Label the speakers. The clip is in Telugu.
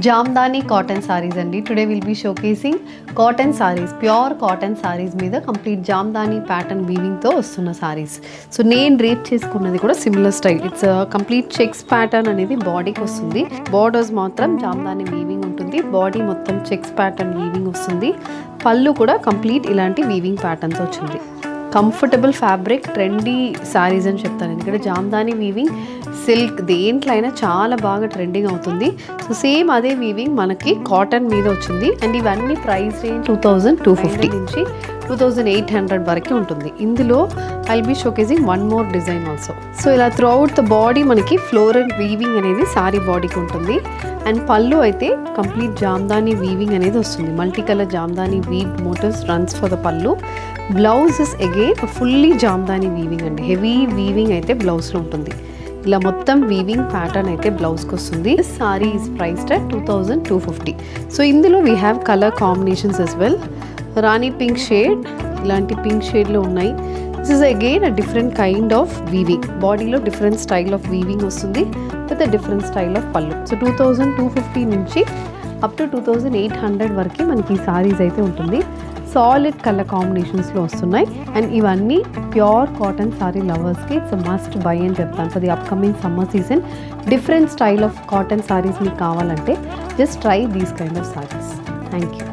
Speaker 1: జామ్దాని కాటన్ సారీస్ అండి. Today will be showcasing cotton saris, pure cotton saris మీద కంప్లీట్ జామ్దాని ప్యాటర్న్ వీవింగ్తో వస్తున్న సారీస్. సో నేను డ్రేప్ చేసుకున్నది కూడా similar style. It's complete checks pattern అనేది బాడీకి వస్తుంది. బార్డర్స్ మాత్రం జామ్దాని వీవింగ్ ఉంటుంది. బాడీ మొత్తం చెక్స్ ప్యాటర్న్ వీవింగ్ వస్తుంది. పళ్ళు కూడా కంప్లీట్ ఇలాంటి వీవింగ్ ప్యాటర్న్స్ వచ్చింది. కంఫర్టబుల్ ఫ్యాబ్రిక్, ట్రెండీ శారీస్ అని చెప్తాను. ఎందుకంటే జామ్దాని వీవింగ్ సిల్క్ దేంట్లో అయినా చాలా బాగా ట్రెండింగ్ అవుతుంది. సో సేమ్ అదే వీవింగ్ మనకి కాటన్ మీద వచ్చింది. అండ్ ఇవన్నీ ప్రైస్ రేంజ్ 2250 నుంచి 2800 వరకు ఉంటుంది. ఇందులో I'll be showcasing one more design also. So ఇలా త్రూ అవుట్ ద బాడీ మనకి ఫ్లోరల్ వీవింగ్ అనేది సారీ బాడీకి ఉంటుంది. అండ్ పళ్ళు అయితే కంప్లీట్ జామ్దాని వీవింగ్ అనేది వస్తుంది. Multi colour Jamdani weave motifs runs for the pallu. Blouse is again fully Jamdani weaving అండి. హెవీ వీవింగ్ అయితే బ్లౌజ్లో ఉంటుంది. ఇలా మొత్తం వీవింగ్ ప్యాటర్న్ అయితే బ్లౌజ్కి వస్తుంది. Sari is priced at 2250. So ఇందులో we have colour combinations as well. Rani pink shade, ఇలాంటి పింక్ షేడ్లో ఉన్నాయి. This is again a different kind of weaving. బాడీలో డిఫరెంట్ స్టైల్ ఆఫ్ వీవింగ్ వస్తుంది with a different style of pallu. So 2250 నుంచి అప్ టు 2800 వరకు మనకి ఈ సారీస్ అయితే ఉంటుంది. సాలిడ్ కలర్ కాంబినేషన్స్లో వస్తున్నాయి. అండ్ ఇవన్నీ ప్యూర్ కాటన్ సారీ లవర్స్కి ఇట్స్ మస్ట్ బై అని చెప్తాను. For the upcoming summer season different style of cotton saris మీకు కావాలంటే just try these kind of saris. Thank you.